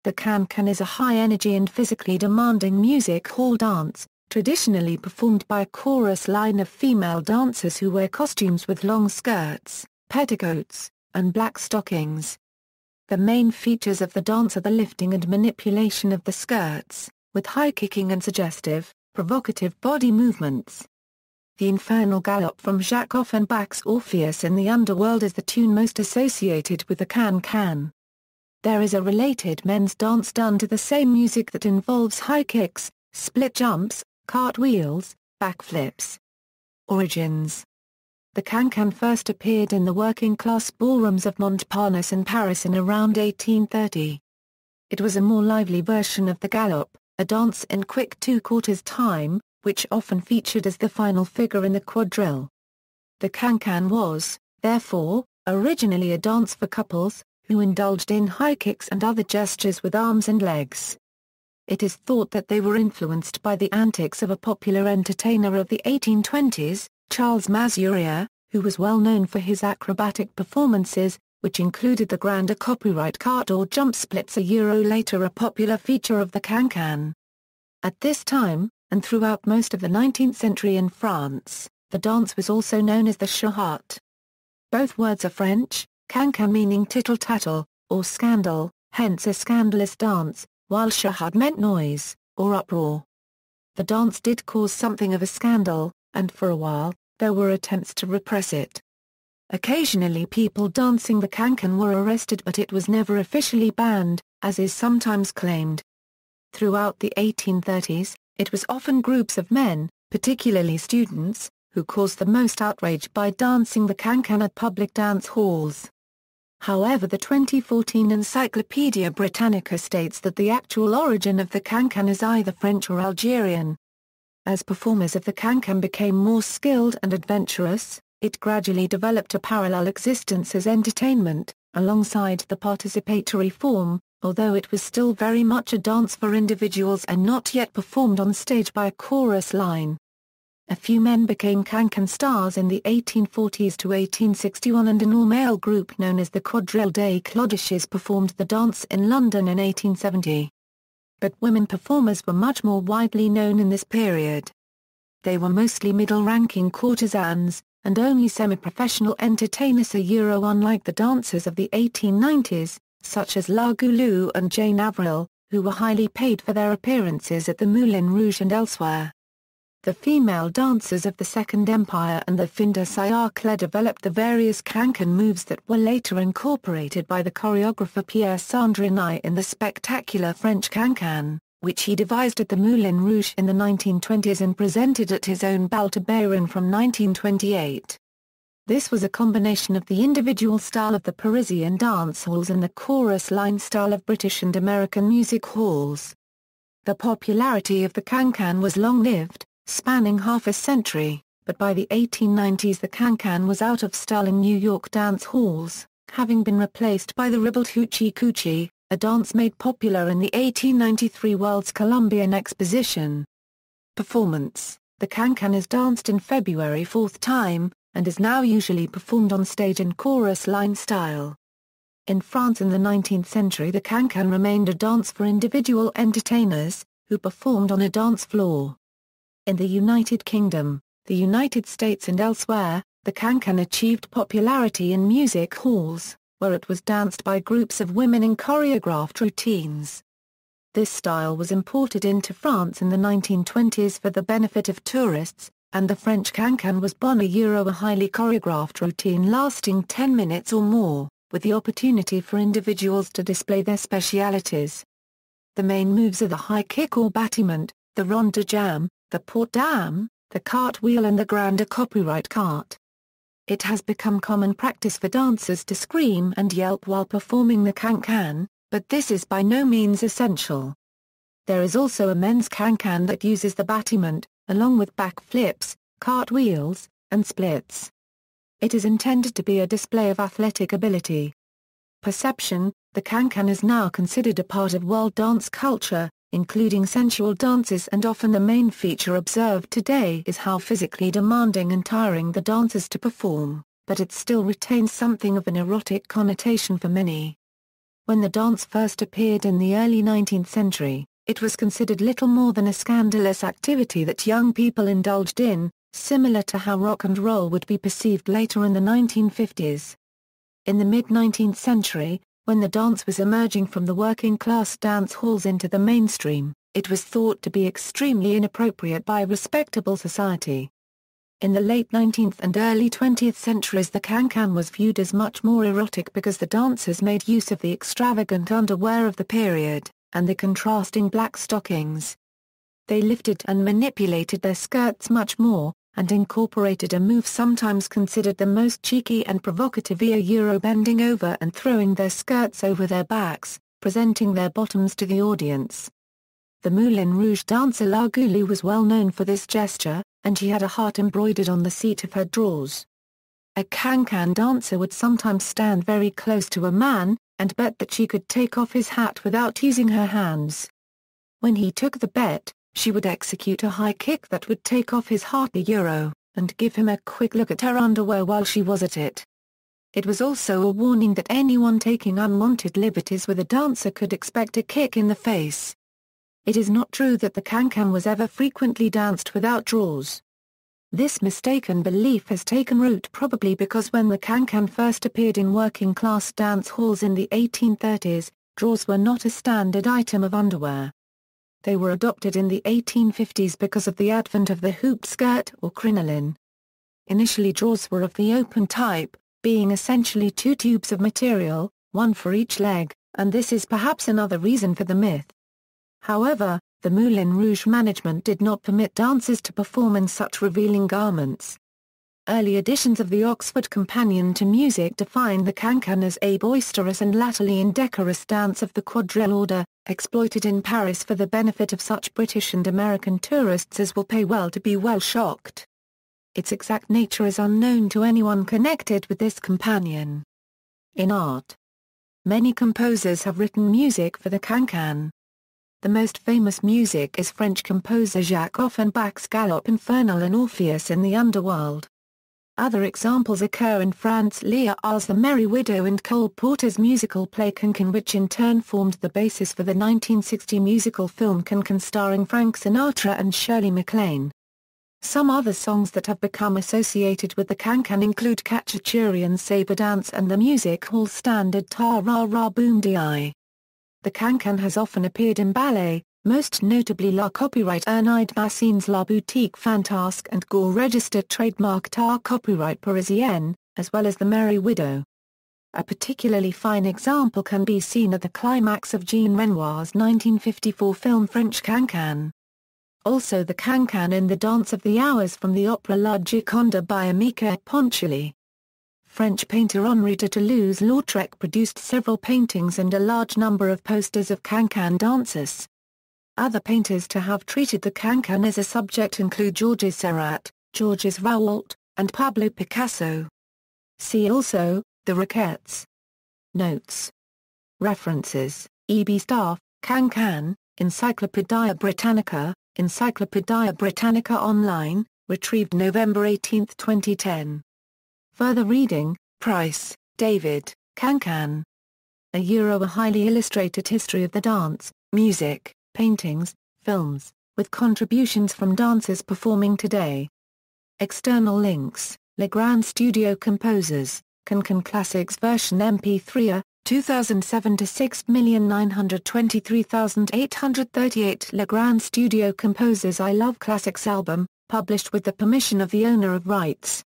The can-can is a high-energy and physically demanding music hall dance, traditionally performed by a chorus line of female dancers who wear costumes with long skirts, petticoats, and black stockings. The main features of the dance are the lifting and manipulation of the skirts, with high kicking and suggestive, provocative body movements. The Infernal Galop from Jacques Offenbach's Orpheus in the Underworld is the tune most associated with the can-can. There is a related men's dance done to the same music that involves high kicks, split jumps, cartwheels, backflips. Origins. The can-can first appeared in the working-class ballrooms of Montparnasse in Paris in around 1830. It was a more lively version of the galop, a dance in quick two-quarters time, which often featured as the final figure in the quadrille. The can-can was, therefore, originally a dance for couples, who indulged in high kicks and other gestures with arms and legs. It is thought that they were influenced by the antics of a popular entertainer of the 1820s, Charles Mazurier, who was well known for his acrobatic performances, which included the grander copyright cart or jump splits, later a popular feature of the can-can. At this time, and throughout most of the 19th century in France, the dance was also known as the charrette. Both words are French, can-can meaning tittle-tattle, or scandal, hence a scandalous dance, while charrette meant noise, or uproar. The dance did cause something of a scandal, and for a while, there were attempts to repress it. Occasionally people dancing the can-can were arrested, but it was never officially banned, as is sometimes claimed. Throughout the 1830s, it was often groups of men, particularly students, who caused the most outrage by dancing the can-can at public dance halls. However, the 2014 Encyclopaedia Britannica states that the actual origin of the can-can is either French or Algerian. As performers of the can-can became more skilled and adventurous, it gradually developed a parallel existence as entertainment, alongside the participatory form, although it was still very much a dance for individuals and not yet performed on stage by a chorus line. A few men became can-can stars in the 1840s to 1861, and an all-male group known as the Quadrille des Clodoches performed the dance in London in 1870. But women performers were much more widely known in this period. They were mostly middle-ranking courtesans, and only semi-professional entertainers, unlike the dancers of the 1890s, such as La Goulou and Jane Avril, who were highly paid for their appearances at the Moulin Rouge and elsewhere. The female dancers of the Second Empire and the fin de siècle developed the various can-can moves that were later incorporated by the choreographer Pierre Sandrine in the spectacular French can-can, which he devised at the Moulin Rouge in the 1920s and presented at his own Bal to Bayron from 1928. This was a combination of the individual style of the Parisian dance halls and the chorus line style of British and American music halls. The popularity of the can-can was long-lived, spanning half a century, but by the 1890s the can-can was out of style in New York dance halls, having been replaced by the ribald hoochie-coochie, a dance made popular in the 1893 World's Columbian Exposition. Performance. The can-can is danced in February 4th time, and is now usually performed on stage in chorus line style. In France in the 19th century the can-can remained a dance for individual entertainers, who performed on a dance floor. In the United Kingdom, the United States and elsewhere, the can-can achieved popularity in music halls, where it was danced by groups of women in choreographed routines. This style was imported into France in the 1920s for the benefit of tourists, and the French can-can was born a highly choreographed routine lasting 10 minutes or more, with the opportunity for individuals to display their specialities. The main moves are the high kick or battement, the rond de jambe, the port dame, the cartwheel and the grander copyright cart. It has become common practice for dancers to scream and yelp while performing the can-can, but this is by no means essential. There is also a men's can-can that uses the battement, along with backflips, cartwheels, and splits. It is intended to be a display of athletic ability. Perception. The can-can is now considered a part of world dance culture, including sensual dances, and often the main feature observed today is how physically demanding and tiring the dance is to perform, but it still retains something of an erotic connotation for many. When the dance first appeared in the early 19th century, it was considered little more than a scandalous activity that young people indulged in, similar to how rock and roll would be perceived later in the 1950s. In the mid-19th century, when the dance was emerging from the working-class dance halls into the mainstream, it was thought to be extremely inappropriate by respectable society. In the late 19th and early 20th centuries, the can-can was viewed as much more erotic because the dancers made use of the extravagant underwear of the period, and the contrasting black stockings. They lifted and manipulated their skirts much more, and incorporated a move sometimes considered the most cheeky and provocative Euro bending over and throwing their skirts over their backs, presenting their bottoms to the audience. The Moulin Rouge dancer La Goulue was well known for this gesture, and she had a heart embroidered on the seat of her drawers. A can-can dancer would sometimes stand very close to a man, and bet that she could take off his hat without using her hands. When he took the bet, she would execute a high kick that would take off his hat Euro, and give him a quick look at her underwear while she was at it. It was also a warning that anyone taking unwanted liberties with a dancer could expect a kick in the face. It is not true that the can-can was ever frequently danced without drawers. This mistaken belief has taken root probably because when the can-can first appeared in working-class dance halls in the 1830s, drawers were not a standard item of underwear. They were adopted in the 1850s because of the advent of the hoop skirt or crinoline. Initially drawers were of the open type, being essentially two tubes of material, one for each leg, and this is perhaps another reason for the myth. However, the Moulin Rouge management did not permit dancers to perform in such revealing garments. Early editions of the Oxford Companion to Music defined the can-can as a boisterous and latterly indecorous dance of the quadrille order, exploited in Paris for the benefit of such British and American tourists as will pay well to be well shocked. Its exact nature is unknown to anyone connected with this companion. In art, many composers have written music for the can-can. The most famous music is French composer Jacques Offenbach's Galop Infernal and Orpheus in the Underworld. Other examples occur in Franz Lear's The Merry Widow and Cole Porter's musical play Can-Can, which in turn formed the basis for the 1960 musical film Can-Can starring Frank Sinatra and Shirley MacLaine. Some other songs that have become associated with the can-can include Khachaturian Sabre Dance and the music hall standard Ta-Ra-Ra Boom Di. The can-can has often appeared in ballet, most notably La Copyright Ernide Bassine's La Boutique Fantasque and Gore registered trademark Ta Copyright Parisienne, as well as The Merry Widow. A particularly fine example can be seen at the climax of Jean Renoir's 1954 film French Can-Can. Also the can-can in The Dance of the Hours from the opera La Gioconda by Amica Ponchielli. French painter Henri de Toulouse-Lautrec produced several paintings and a large number of posters of can-can dancers. Other painters to have treated the can-can as a subject include Georges Seurat, Georges Rouault, and Pablo Picasso. See also, the Roquettes. Notes. References, E.B. Staff, Can-Can, Encyclopaedia Britannica, Encyclopaedia Britannica Online, retrieved November 18, 2010. Further reading, Price, David, Can-Can. A highly illustrated history of the dance, music, paintings, films, with contributions from dancers performing today. External links, Legrand Studio Composers, Can-Can Classics version MP3, 2007 to 6,923,838 Legrand Studio Composers I Love Classics album, published with the permission of the owner of rights.